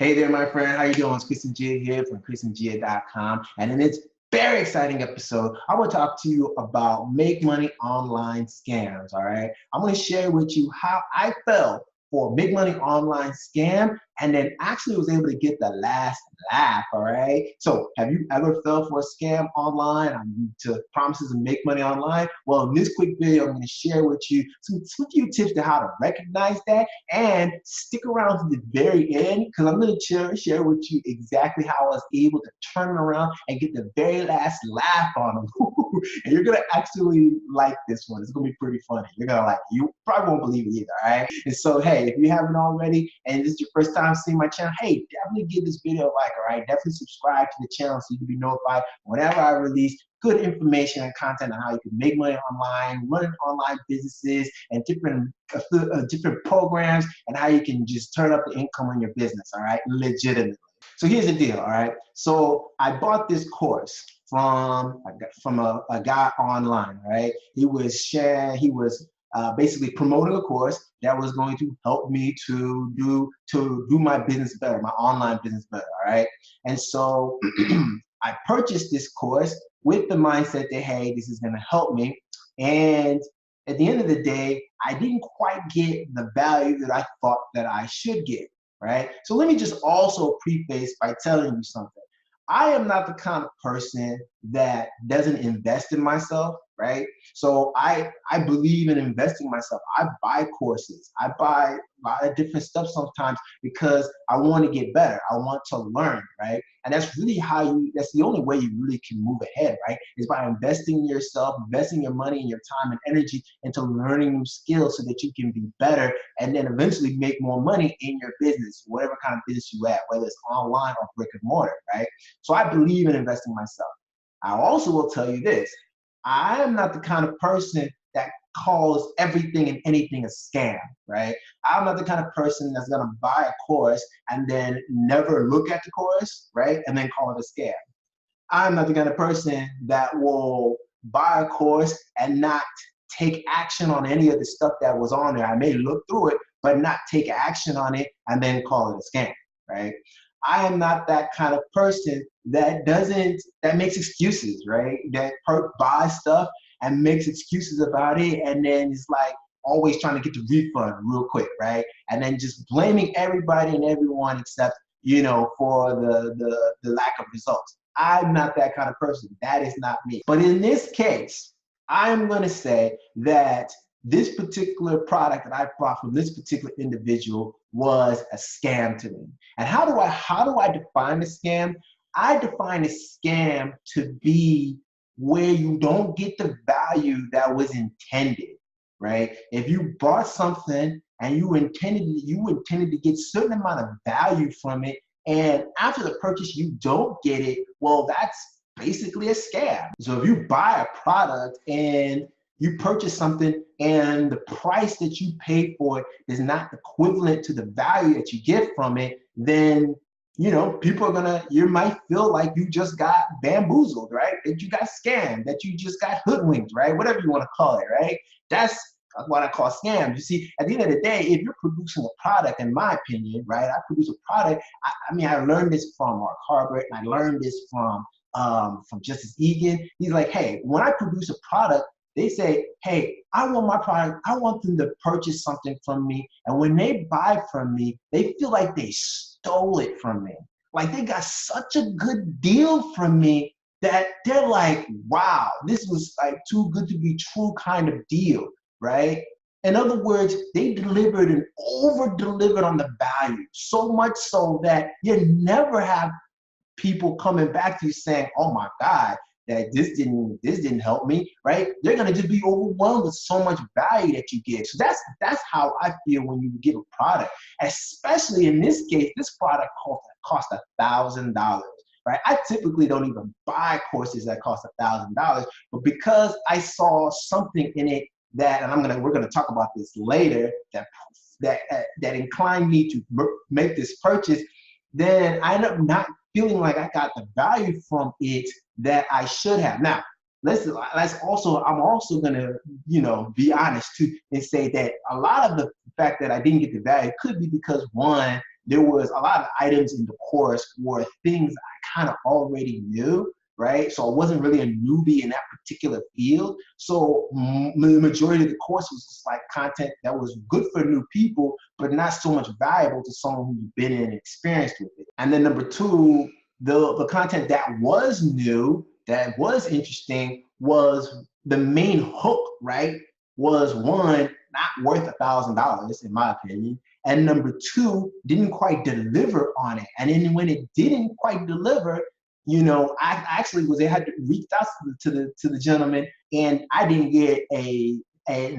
Hey there, my friend. How you doing? It's Chris Njigha here from chrisandjigha.com. And in this very exciting episode, I want to talk to you about make money online scams, all right? I'm going to share with you how I fell for a make money online scam and then actually was able to get the last laugh, all right? So have you ever fell for a scam online to promises to make money online? Well, in this quick video, I'm going to share with you some few tips to how to recognize that, and stick around to the very end because I'm going to share with you exactly how I was able to turn it around and get the very last laugh on them. And you're going to actually like this one. It's going to be pretty funny. You're going to like it. You probably won't believe it either, all right? And so, hey, if you haven't already and this is your first time seeing my channel, hey, definitely give this video a like, all right? Definitely subscribe to the channel so you can be notified whenever I release good information and content on how you can make money online, run online businesses, and different programs, and how you can just turn up the income on your business, all right, legitimately. So here's the deal, all right? So I bought this course from a guy online, right? He was basically promoting a course that was going to help me to do my business better, my online business better, all right? And so I purchased this course with the mindset that, hey, this is going to help me. And at the end of the day, I didn't quite get the value that I thought that I should get, right? So let me just also preface by telling you something. I am not the kind of person that doesn't invest in myself, right? So I believe in investing in myself. I buy courses. I buy a lot of different stuff sometimes because I want to get better. I want to learn, right? And that's really that's the only way you really can move ahead, right? Is by investing in yourself, investing your money and your time and energy into learning new skills so that you can be better and then eventually make more money in your business, whatever kind of business you have, whether it's online or brick and mortar, right? So I believe in investing in myself. I also will tell you this. I am not the kind of person that calls everything and anything a scam, right? I'm not the kind of person that's gonna buy a course and then never look at the course, right? And then call it a scam. I'm not the kind of person that will buy a course and not take action on any of the stuff that was on there. I may look through it, but not take action on it and then call it a scam, right? I am not that kind of person that makes excuses, right? That buys stuff and makes excuses about it and then is like always trying to get the refund real quick, right? And then just blaming everybody and everyone except, for the lack of results. I'm not that kind of person. That is not me. But in this case, I'm going to say that this particular product that I bought from this particular individual was a scam to me. And how do I define a scam? I define a scam to be where you don't get the value that was intended, right? If you bought something and you intended to get a certain amount of value from it, and after the purchase you don't get it, well, that's basically a scam. So if you buy a product and you purchase something and the price that you pay for it is not equivalent to the value that you get from it, then people are you might feel like you just got bamboozled, right? That you got scammed, that you just got hoodwinked, right? Whatever you want to call it, right? That's what I call scams. You see, at the end of the day, if you're producing a product, in my opinion, right? I produce a product. I learned this from Mark Harbert, and I learned this from Justice Egan. He's like, hey, when I produce a product, they say, hey, I want my product, I want them to purchase something from me. And when they buy from me, they feel like they stole it from me. Like they got such a good deal from me that they're like, wow, this was like too good to be true kind of deal, right? In other words, they delivered and over-delivered on the value, so much so that you never have people coming back to you saying, oh my God, that this didn't help me, right? They're gonna just be overwhelmed with so much value that you get. So that's how I feel when you give a product, especially in this case. This product cost $1,000, right? I typically don't even buy courses that cost $1,000, but because I saw something in it that, and we're gonna talk about this later, that inclined me to make this purchase, then I end up not feeling like I got the value from it that I should have. Now, I'm also gonna, be honest too and say that a lot of the fact that I didn't get the value could be because, one, there was a lot of items in the course were things I kind of already knew, right? So I wasn't really a newbie in that particular field. So the majority of the course was just like content that was good for new people, but not so much valuable to someone who's been in and experienced with it. And then number two, the content that was new, that was interesting, was the main hook, right? Was one, not worth $1,000 in my opinion. And number two, didn't quite deliver on it. And then when it didn't quite deliver, you know, I actually had to reach out to the gentleman, and I didn't get an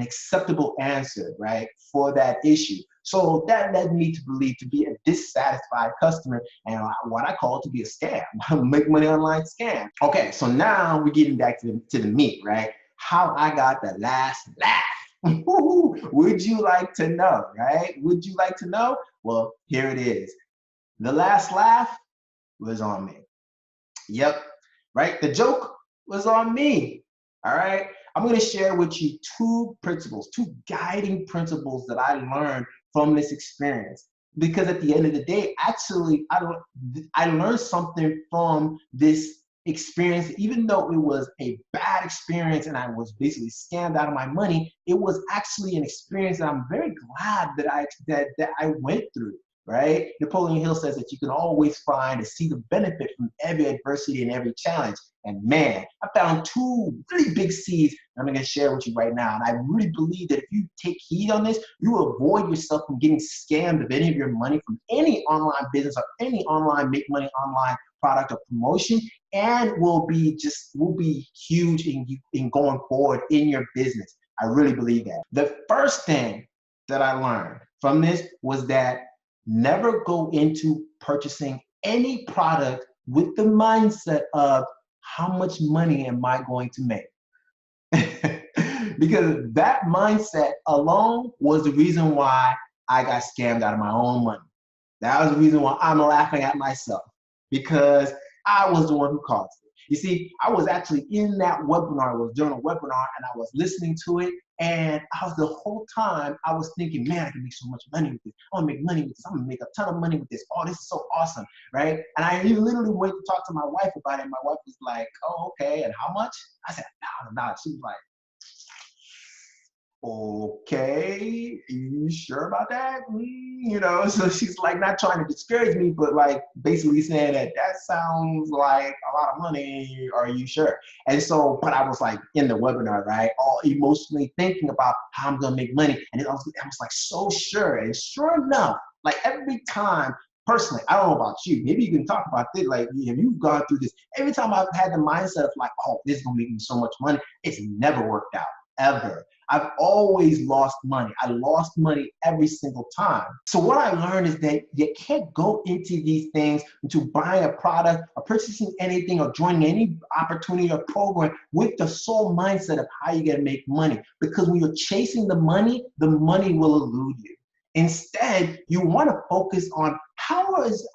acceptable answer, right, for that issue. So that led me to believe to be a dissatisfied customer, and what I call it to be a scam, make money online scam. Okay, so now we're getting back to the meat, right? How I got the last laugh. Would you like to know, right? Would you like to know? Well, here it is. The last laugh was on me. Yep, right? The joke was on me, all right? I'm gonna share with you two principles, two guiding principles that I learned from this experience. Because at the end of the day, actually, I learned something from this experience. Even though it was a bad experience and I was basically scammed out of my money, it was actually an experience that I'm very glad that I went through. Right? Napoleon Hill says that you can always find and see the benefit from every adversity and every challenge. And man, I found two really big seeds I'm going to share with you right now. And I really believe that if you take heed on this, you will avoid yourself from getting scammed of any of your money from any online business or any online make money online product or promotion, and will be huge in going forward in your business. I really believe that. The first thing that I learned from this was that never go into purchasing any product with the mindset of how much money am I going to make? Because that mindset alone was the reason why I got scammed out of my own money. That was the reason why I'm laughing at myself, because I was the one who caused it. You see, I was actually in that webinar, I was doing a webinar and I was listening to it, and the whole time I was thinking, man, I can make so much money with this. I'm gonna make money with this. I'm gonna make a ton of money with this. Oh, this is so awesome, right? And I literally went to talk to my wife about it, and my wife was like, oh, okay, and how much? I said, $1,000. She was like, okay, are you sure about that? You know, so she's like not trying to discourage me, but like basically saying that sounds like a lot of money. Are you sure? And so, but I was like in the webinar, right, all emotionally thinking about how I'm gonna make money, and I was like so sure. And sure enough, like every time, personally, I don't know about you, maybe you can talk about this, like if you've gone through this, every time I've had the mindset of like, oh, this is gonna make me so much money, it's never worked out, ever. I've always lost money. I lost money every single time. So what I learned is that you can't go into these things, into buying a product or purchasing anything or joining any opportunity or program with the sole mindset of how you're gonna make money. Because when you're chasing the money will elude you. Instead, you wanna focus on how is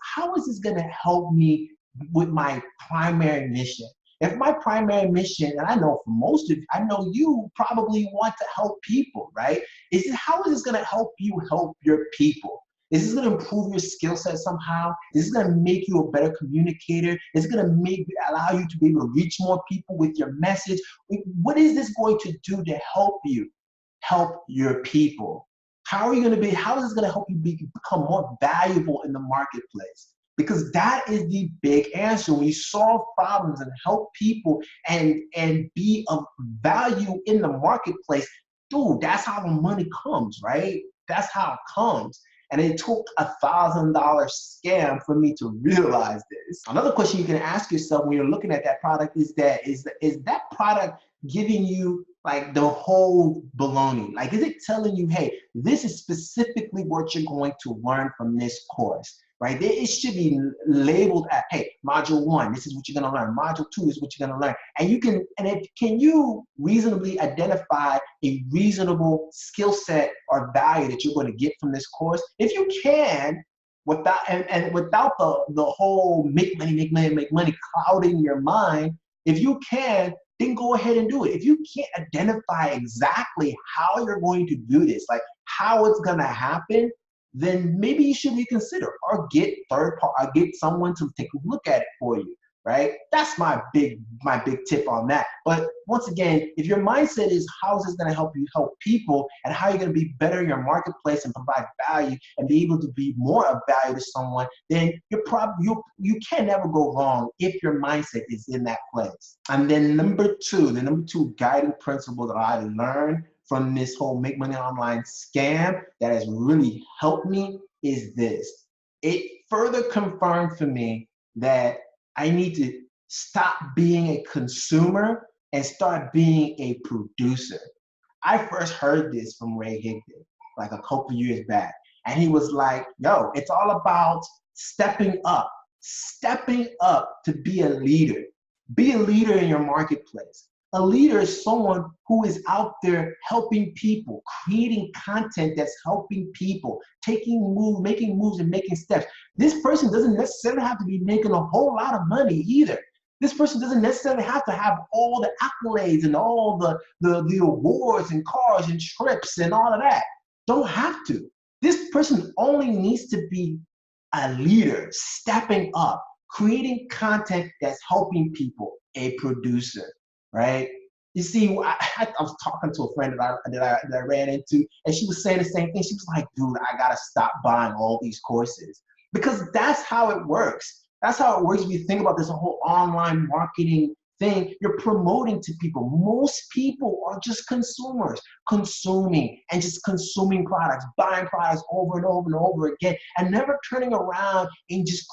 this gonna help me with my primary mission? If my primary mission, and I know for most of you, I know you probably want to help people, right? How is this gonna help you help your people? Is this gonna improve your skill set somehow? Is this gonna make you a better communicator? Is it gonna allow you to be able to reach more people with your message? What is this going to do to help you help your people? How is this gonna help you become more valuable in the marketplace? Because that is the big answer. When you solve problems and help people and be of value in the marketplace, dude, that's how the money comes, right? That's how it comes. And it took $1,000 scam for me to realize this. Another question you can ask yourself when you're looking at that product is that product giving you like the whole baloney? Like, is it telling you, hey, this is specifically what you're going to learn from this course? Right? It should be labeled at, hey, module 1, this is what you're gonna learn. Module 2 is what you're gonna learn. And can you reasonably identify a reasonable skill set or value that you're going to get from this course? If you can, without the whole make money clouding your mind, if you can, then go ahead and do it. If you can't identify exactly how you're going to do this, like how it's gonna happen, then maybe you should reconsider or get get someone to take a look at it for you, right? That's my big tip on that. But once again, if your mindset is how is this going to help you help people and how you're going to be better in your marketplace and provide value and be able to be more of value to someone, then you can never go wrong if your mindset is in that place. And then the number two guiding principle that I learned from this whole make money online scam that has really helped me is this. It further confirmed for me that I need to stop being a consumer and start being a producer. I first heard this from Ray Higdon like a couple years back. And he was like, yo, it's all about stepping up to be a leader. Be a leader in your marketplace. A leader is someone who is out there helping people, creating content that's helping people, making moves and making steps. This person doesn't necessarily have to be making a whole lot of money either. This person doesn't necessarily have to have all the accolades and all the awards and cars and trips and all of that. Don't have to. This person only needs to be a leader, stepping up, creating content that's helping people, a producer. Right? You see, I was talking to a friend that I ran into, and she was saying the same thing. She was like, dude, I gotta stop buying all these courses. Because that's how it works. That's how it works if you think about this whole online marketing thing. You're promoting to people. Most people are just consumers, consuming and just consuming products, buying products over and over and over again, and never turning around and just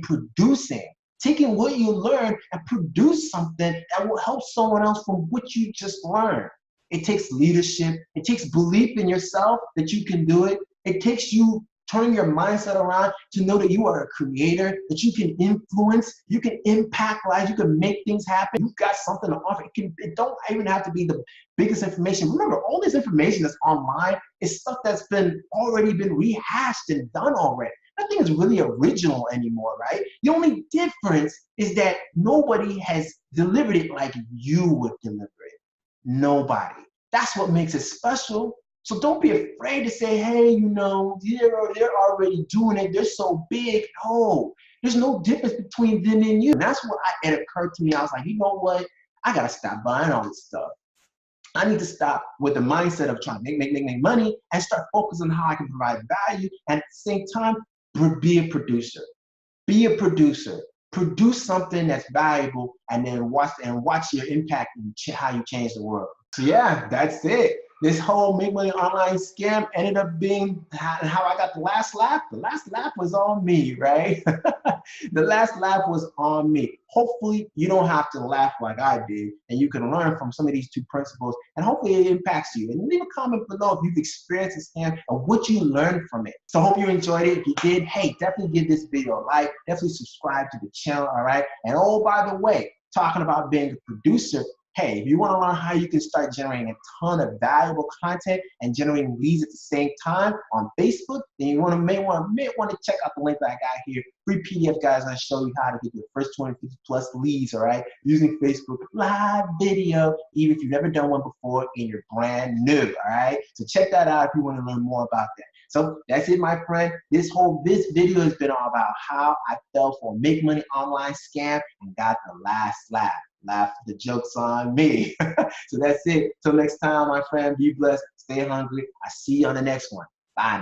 producing. Taking what you learn and produce something that will help someone else from what you just learned. It takes leadership. It takes belief in yourself that you can do it. It takes you turning your mindset around to know that you are a creator, that you can influence, you can impact lives, you can make things happen. You've got something to offer. It don't even have to be the biggest information. Remember, all this information that's online is stuff that's already been rehashed and done already. Nothing is really original anymore, right? The only difference is that nobody has delivered it like you would deliver it. Nobody. That's what makes it special. So don't be afraid to say, hey, they're already doing it. They're so big. No, there's no difference between them and you. And that's what it occurred to me. I was like, you know what? I got to stop buying all this stuff. I need to stop with the mindset of trying to make money and start focusing on how I can provide value. And at the same time, be a producer. Be a producer. Produce something that's valuable, and then watch your impact and how you change the world. So yeah, that's it. This whole make money online scam ended up being how I got the last laugh. The last laugh was on me, right? The last laugh was on me. Hopefully you don't have to laugh like I did, and you can learn from some of these two principles, and hopefully it impacts you. And leave a comment below if you've experienced a scam and what you learned from it. So I hope you enjoyed it. If you did, hey, definitely give this video a like. Definitely subscribe to the channel, all right? And oh, by the way, talking about being a producer, hey, if you want to learn how you can start generating a ton of valuable content and generating leads at the same time on Facebook, then you may want to check out the link that I got here. Free PDF, guys. I show you how to get your first 250 plus leads, all right, using Facebook live video, even if you've never done one before and you're brand new, all right? So check that out if you want to learn more about that. So that's it, my friend. This video has been all about how I fell for a make money online scam and got the last laugh. The joke's on me. So that's it. Till next time, my friend, be blessed, stay hungry. I see you on the next one. Bye now.